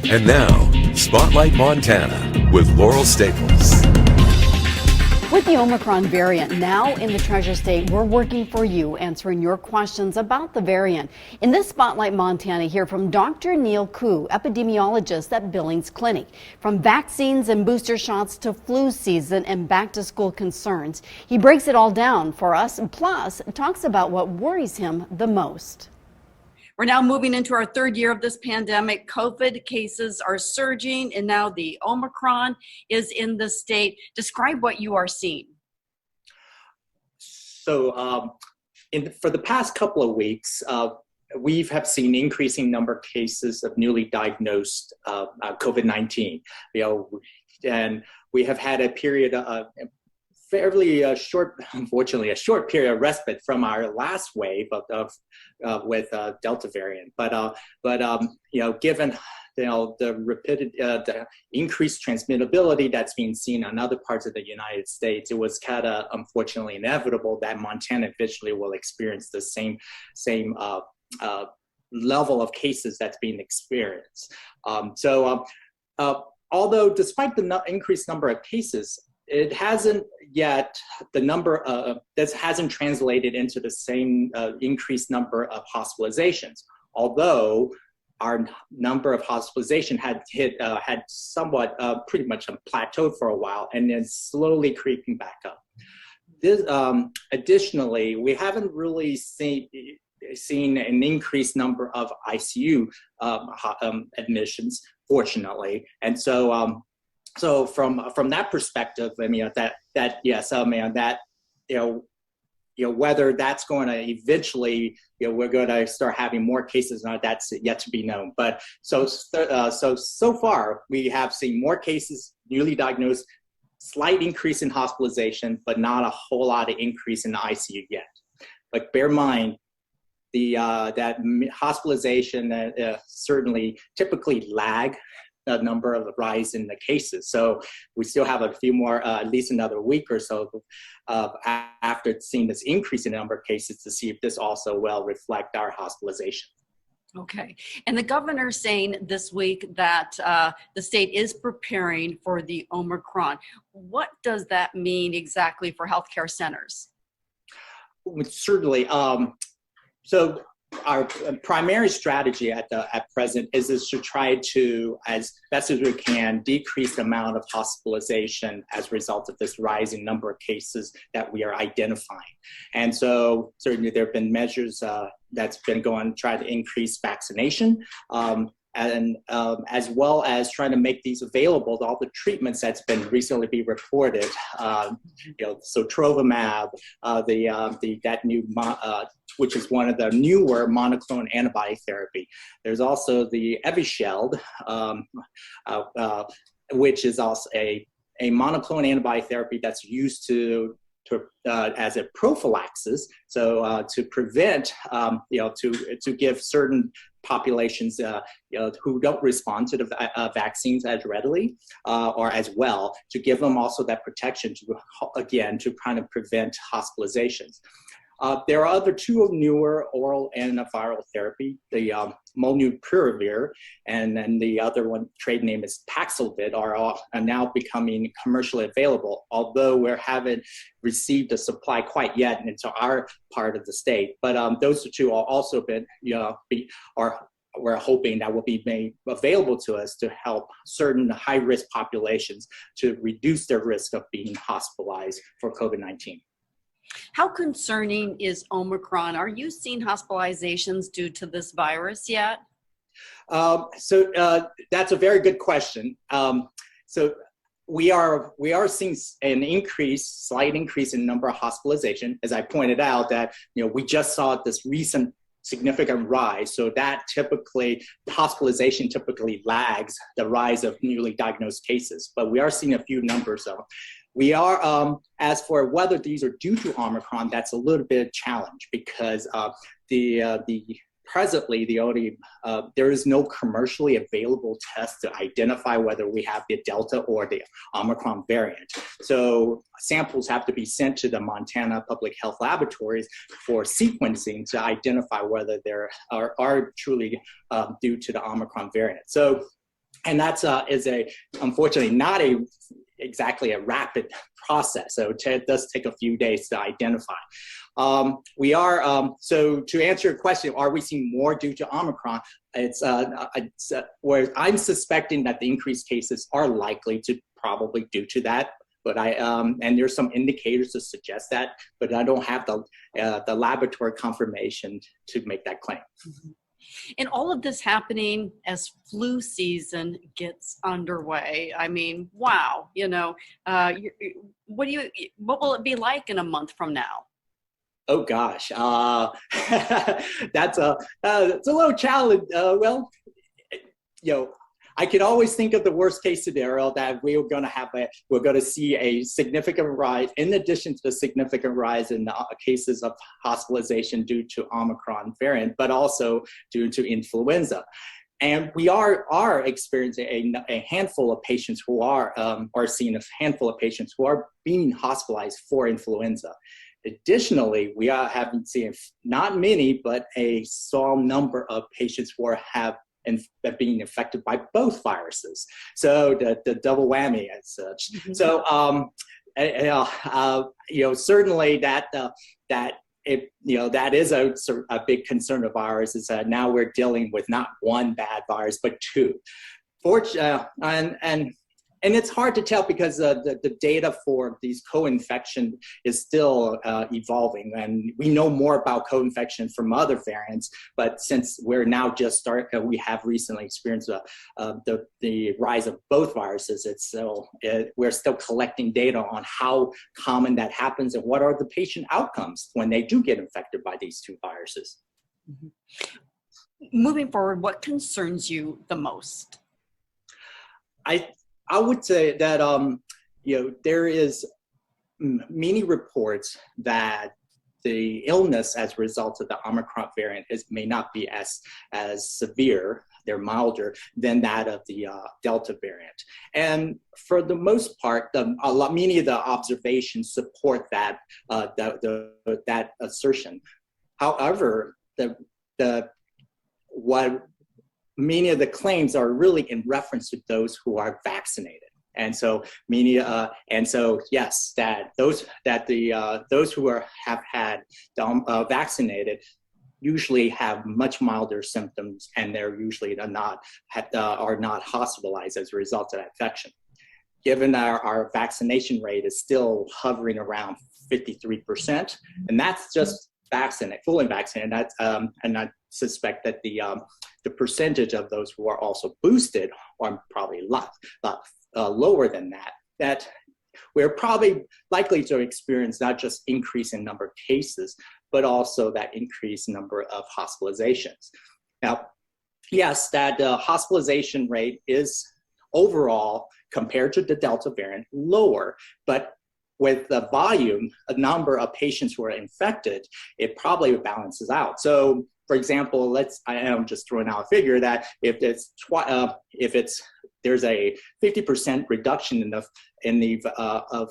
And now, Spotlight Montana with Laurel Staples. With the Omicron variant now in the Treasure State, we're working for you, answering your questions about the variant. In this Spotlight Montana, hear from Dr. Neil Koo, epidemiologist at Billings Clinic. From vaccines and booster shots to flu season and back-to-school concerns, he breaks it all down for us, plus talks about what worries him the most. We're now moving into our third year of this pandemic. COVID cases are surging, and now the Omicron is in the state. Describe what you are seeing. So for the past couple of weeks, we have seen increasing number of cases of newly diagnosed COVID-19. And we have had a period of fairly short, unfortunately, a short period of respite from our last wave with Delta variant. But given the increased transmittability that's being seen in other parts of the United States, it was kind of unfortunately inevitable that Montana eventually will experience the same level of cases that's being experienced. Although despite the increased number of cases, it hasn't yet, this hasn't translated into the same increased number of hospitalizations. Although our number of hospitalizations had somewhat pretty much plateaued for a while and then slowly creeping back up. Additionally, we haven't really seen an increased number of ICU admissions, fortunately, and so from that perspective, I mean whether that's going to eventually, we're going to start having more cases or not, that's yet to be known. But so far we have seen more cases newly diagnosed, slight increase in hospitalization, but not a whole lot of increase in the ICU yet. But bear in mind that hospitalization certainly typically lag the number of the rise in the cases. So we still have a few more, at least another week or so after seeing this increase in the number of cases to see if this also will reflect our hospitalization. Okay. And the governor's saying this week that the state is preparing for the Omicron. What does that mean exactly for healthcare centers? Certainly. So our primary strategy at present is to try to, as best as we can, decrease the amount of hospitalization as a result of this rising number of cases that we are identifying. And so certainly there have been measures that's been going to try to increase vaccination, and as well as trying to make these available to all the treatments that's been recently be reported. So Trovimab, that new which is one of the newer monoclonal antibody therapy. There's also the Evusheld, which is also a monoclonal antibody therapy that's used as a prophylaxis, so to prevent, to give certain populations, who don't respond to the vaccines as readily or as well, to give them also that protection to kind of prevent hospitalizations. There are other two newer oral antiviral therapy, the Molnupiravir, and then the other one, trade name is Paxlovid, are now becoming commercially available, although we haven't received a supply quite yet into our part of the state. But those two are also we're hoping that will be made available to us to help certain high-risk populations to reduce their risk of being hospitalized for COVID-19. How concerning is Omicron? Are you seeing hospitalizations due to this virus yet? So that's a very good question. So we are seeing an slight increase in number of hospitalization. As I pointed out, that we just saw this recent significant rise. So that hospitalization typically lags the rise of newly diagnosed cases. But we are seeing a few numbers though. We are, as for whether these are due to Omicron, that's a little bit of a challenge because the presently, there is no commercially available test to identify whether we have the Delta or the Omicron variant. So samples have to be sent to the Montana Public Health Laboratories for sequencing to identify whether they are truly due to the Omicron variant. So, and that's unfortunately not exactly a rapid process. So it does take a few days to identify. So to answer your question, are we seeing more due to Omicron? Where I'm suspecting that the increased cases are likely to probably due to that. But and there's some indicators to suggest that, but I don't have the laboratory confirmation to make that claim. Mm-hmm. And all of this happening as flu season gets underway. I mean, wow, what will it be like in a month from now? Oh gosh, that's a little challenge. I could always think of the worst case scenario that we're going to see a significant rise, in addition to the significant rise in cases of hospitalization due to Omicron variant, but also due to influenza. And we are experiencing a handful of patients who are seeing a handful of patients who are being hospitalized for influenza. Additionally, we are seen not many, but a small number of patients who have being infected by both viruses. So the double whammy as such. Mm-hmm. So certainly that is a big concern of ours, is that now we're dealing with not one bad virus but two. And it's hard to tell because the data for these co-infection is still evolving, and we know more about co-infection from other variants. But since we're now we have recently experienced the rise of both viruses. We're still collecting data on how common that happens and what are the patient outcomes when they do get infected by these two viruses. Mm-hmm. Moving forward, what concerns you the most? I would say that there is many reports that the illness as a result of the Omicron variant may not be as severe, they're milder than that of the Delta variant. And for the most part, many of the observations support that that assertion. However, many of the claims are really in reference to those who are vaccinated, and so yes, that those who have had vaccinated usually have much milder symptoms, and they're usually are not hospitalized as a result of that infection. Given our vaccination rate is still hovering around 53%, and that's just fully vaccinated. That's and I suspect that the percentage of those who are also boosted are probably a lot lower than that. That we're probably likely to experience not just increase in number of cases, but also that increased number of hospitalizations. Now, yes, that hospitalization rate is overall, compared to the Delta variant, lower, but with the volume, a number of patients who are infected, it probably balances out. So, for example, I am just throwing out a figure that if there's a 50% reduction of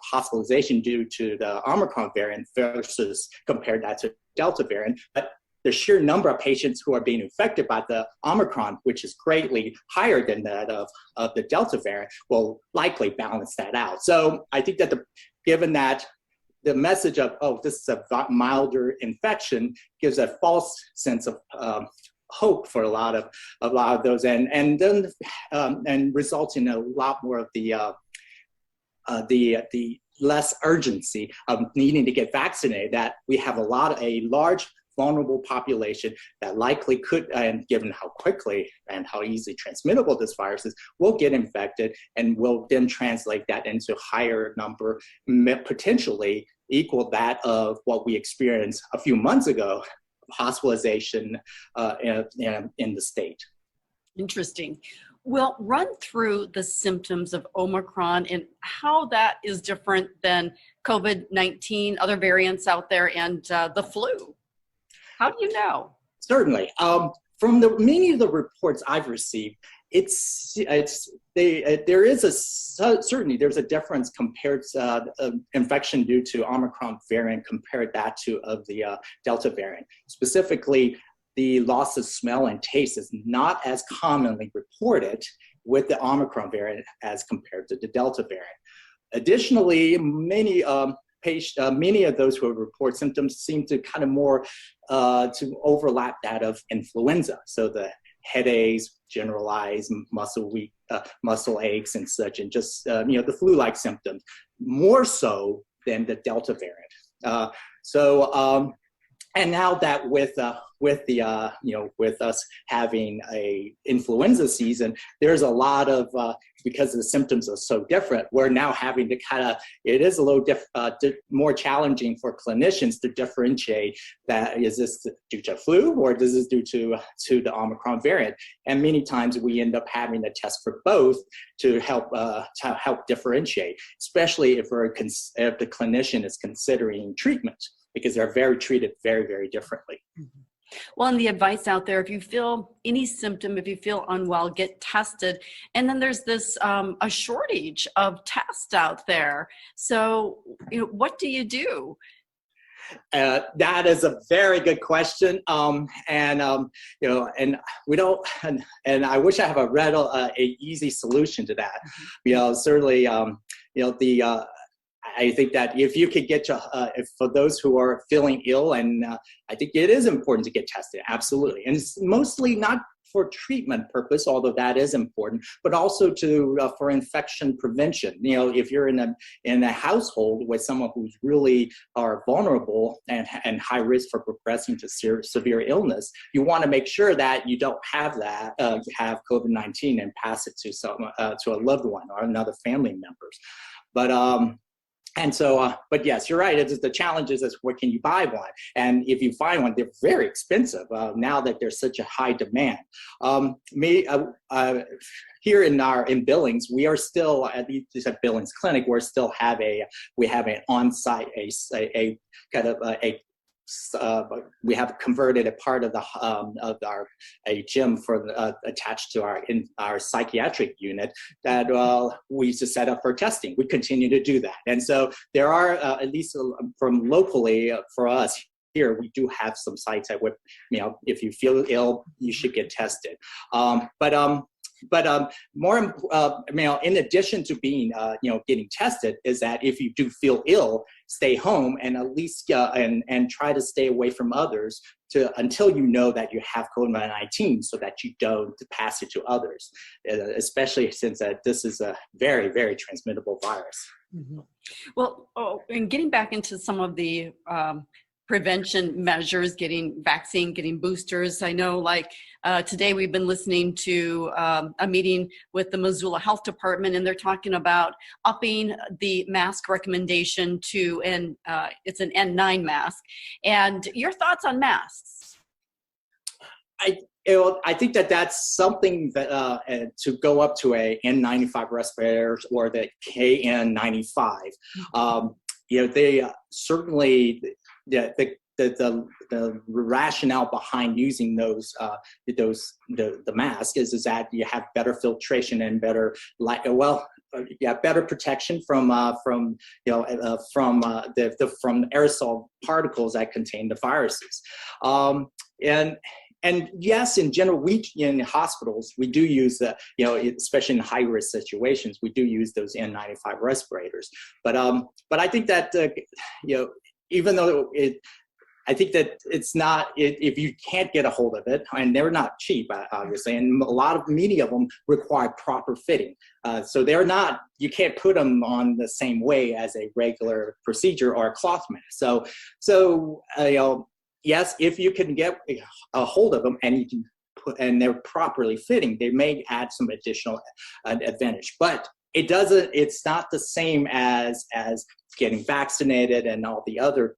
hospitalization due to the Omicron variant versus compared that to Delta variant, but the sheer number of patients who are being infected by the Omicron, which is greatly higher than that of the Delta variant, will likely balance that out. So I think that given that the message of, this is a milder infection, gives a false sense of hope for a lot of those, and results in a lot more of the less urgency of needing to get vaccinated. That we have a large vulnerable population that likely could, and given how quickly and how easily transmittable this virus is, will get infected, and will then translate that into higher number, potentially equal that of what we experienced a few months ago, hospitalization in the state. Interesting. Well, run through the symptoms of Omicron and how that is different than COVID-19, other variants out there, and the flu. How do you know? Certainly. From the many of the reports I've received, there is certainly there's a difference compared to infection due to Omicron variant compared that to of the Delta variant. Specifically, the loss of smell and taste is not as commonly reported with the Omicron variant as compared to the Delta variant. Additionally, many of those who report symptoms seem to kind of more to overlap that of influenza. So the headaches, generalized muscle aches and such, and just the flu-like symptoms, more so than the Delta variant. And now that with us having a influenza season, there's a lot of because the symptoms are so different. We're now having to it is a little more challenging for clinicians to differentiate that is this due to flu or is this due to the Omicron variant. And many times we end up having to test for both to help differentiate, especially if the clinician is considering treatment, because they're treated very, very differently. Mm-hmm. Well, and the advice out there, if you feel any symptom, if you feel unwell, get tested. And then there's this a shortage of tests out there. So, what do you do? That is a very good question, and we don't, and I wish I have a easy solution to that. Certainly, I think that if you could get for those who are feeling ill, and I think it is important to get tested, absolutely. And it's mostly not for treatment purpose, although that is important, but also for infection prevention. If you're in a household with someone who's really are vulnerable and high risk for progressing to severe illness, you want to make sure that you don't have that, have COVID-19 and pass it to a loved one or another family members. But yes, you're right. The challenge is where can you buy one? And if you find one, they're very expensive now that there's such a high demand. Here in Billings, we are still at Billings Clinic. We have an on-site we have converted a part of a gym attached to our psychiatric unit that we used to set up for testing. We continue to do that, and so there are at least from locally for us here, we do have some sites that would, if you feel ill, you should get tested. But more, in addition to being, getting tested, is that if you do feel ill, stay home and at least and try to stay away from others until you know that you have COVID-19, so that you don't pass it to others, especially since this is a very, very transmittable virus. Mm-hmm. Well, and getting back into some of the prevention measures, getting vaccine, getting boosters. I know today we've been listening to a meeting with the Missoula Health Department, and they're talking about upping the mask recommendation to, it's an N9 mask. And your thoughts on masks? I think that's something that to go up to a N95 respirators or the KN95. They certainly. The rationale behind using the mask is that you have better filtration and better better protection from aerosol particles that contain the viruses. And yes, in general, we in hospitals, we do use especially in high risk situations, we do use those N95 respirators. But I think that even though I think that it's not, if you can't get a hold of it, and they're not cheap, obviously, and many of them require proper fitting. So you can't put them on the same way as a regular procedure or a cloth mask. So yes, if you can get a hold of them and you can and they're properly fitting, they may add some additional advantage. But it's not the same as getting vaccinated and all the other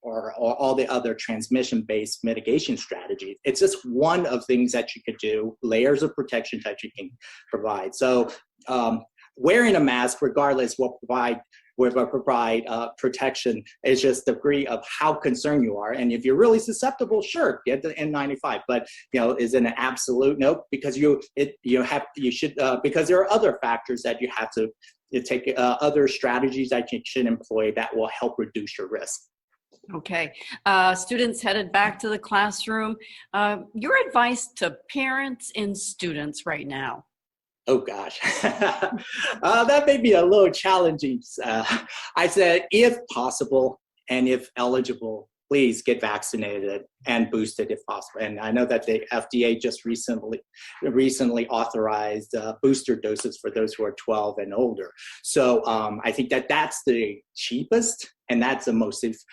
or all the other transmission-based mitigation strategies. It's just one of things that you could do, layers of protection that you can provide. So wearing a mask, regardless, will provide will provide protection. It's just the degree of how concerned you are. And if you're really susceptible, sure, get the N95. But is it an absolute no? Because because there are other factors that you have to take, other strategies that you should employ that will help reduce your risk. Okay. Students headed back to the classroom. Your advice to parents and students right now? Oh, gosh. That may be a little challenging. I said, if possible and if eligible, please get vaccinated and boosted if possible. And I know that the FDA just recently authorized booster doses for those who are 12 and older. So I think that that's the cheapest, and that's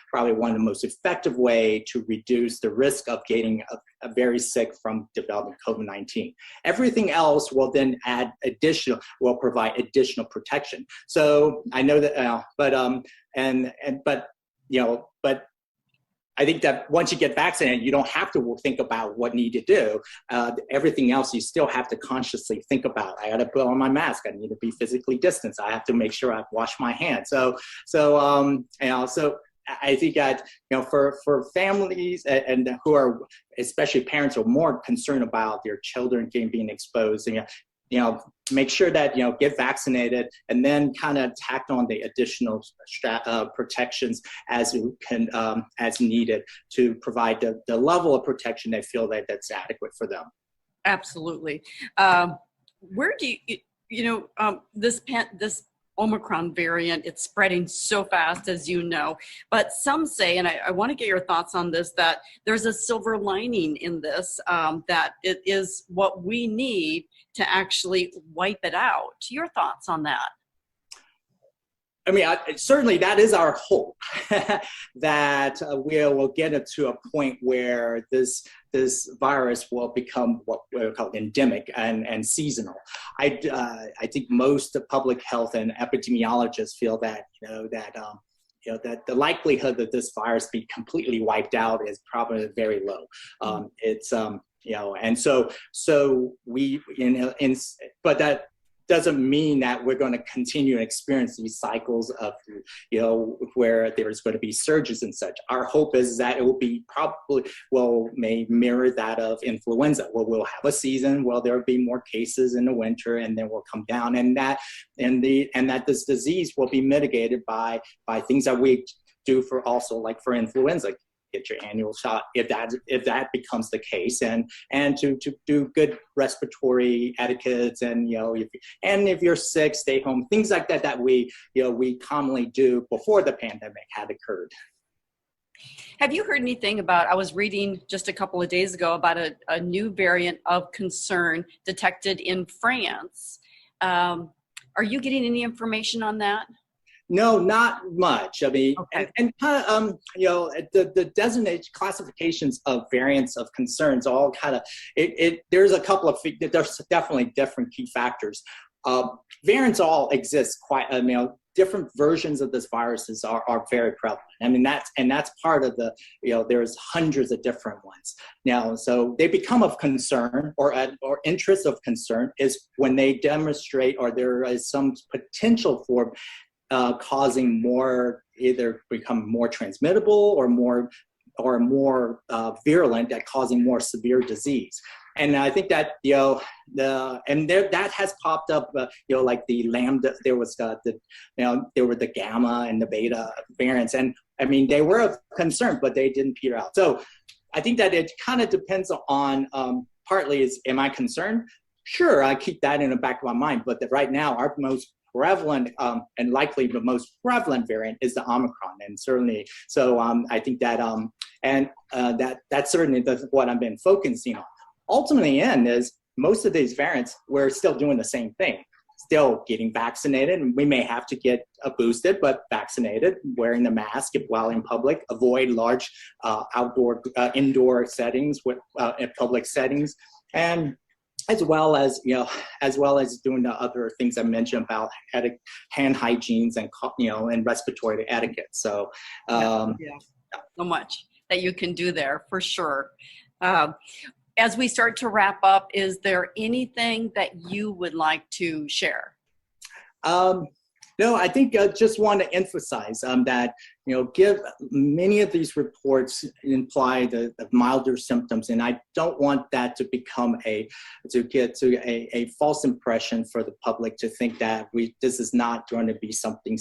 probably one of the most effective way to reduce the risk of getting a very sick from developing COVID-19. Everything else will then will provide additional protection. So I know that, but I think that once you get vaccinated, you don't have to think about what you need to do. Everything else you still have to consciously think about. I got to put on my mask. I need to be physically distanced. I have to make sure I've washed my hands. So I think that for families and who are, especially parents, who are more concerned about their children being exposed, make sure that get vaccinated, and then kind of tack on the additional protections as you can as needed to provide the level of protection they feel that's adequate for them. Absolutely. Where do this Omicron variant, it's spreading so fast, as you know, but some say, and I want to get your thoughts on this, that there's a silver lining in this, that it is what we need to actually wipe it out. Your thoughts on that? I mean, certainly that is our hope, that we'll get it to a point where this virus will become what we call endemic and seasonal. I think most public health and epidemiologists feel that that the likelihood that this virus be completely wiped out is probably very low. And so we but that doesn't mean that we're going to continue to experience these cycles of, where there's going to be surges and such. Our hope is that it may mirror that of influenza, where we'll have a season where there will be more cases in the winter, and then we'll come down, and that this disease will be mitigated by things that we do for influenza. Get your annual shot if that becomes the case, and to do good respiratory etiquettes, and if you're sick, stay home, things like that we commonly do before the pandemic had occurred. Have you heard anything about, I was reading just a couple of days ago about a new variant of concern detected in France. Are you getting any information on that? No, not much. I mean, okay. and kind of, the designated classifications of variants of concerns all kind of, there's a couple of, there's definitely different key factors. Variants all exist different versions of this viruses are very prevalent. I mean, that's part of there's hundreds of different ones now. So they become of concern or interest of concern is when they demonstrate, or there is some potential for causing either become more transmittable or more virulent, at causing more severe disease. And I think that that has popped up. Like the Lambda, there was there were the Gamma and the Beta variants, and I mean they were of concern, but they didn't peter out. So I think that it kind of depends on partly is, am I concerned? Sure, I keep that in the back of my mind, but right now our most prevalent and likely the most prevalent variant is the Omicron, and certainly so I think that that's certainly what I've been focusing on. Ultimately, is most of these variants, we're still doing the same thing, still getting vaccinated, and we may have to get boosted, but vaccinated, wearing the mask while in public, avoid large indoor settings in public settings, and as well as doing the other things I mentioned about hand hygienes and respiratory etiquette. So so much that you can do there for sure. As we start to wrap up, is there anything that you would like to share? No, I think just want to emphasize that, give many of these reports imply the milder symptoms, and I don't want that to become a false impression for the public to think that this is not going to be something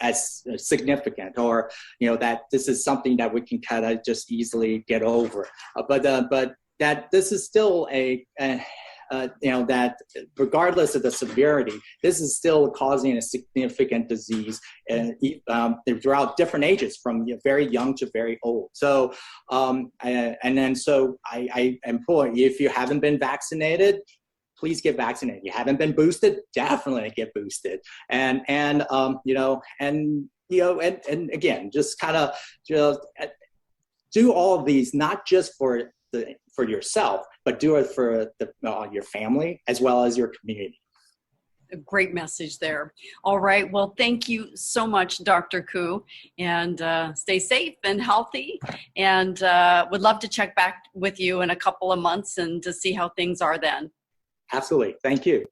as significant, or that this is something that we can kind of just easily get over. But that this is still that regardless of the severity, this is still causing a significant disease throughout different ages, from very young to very old. So, I implore you, if you haven't been vaccinated, please get vaccinated. You haven't been boosted, definitely get boosted. And again, just kind of do all of these, not just for yourself, but do it for your family as well as your community. A great message there. All right. Well, thank you so much, Dr. Koo, and stay safe and healthy. And would love to check back with you in a couple of months and to see how things are then. Absolutely. Thank you.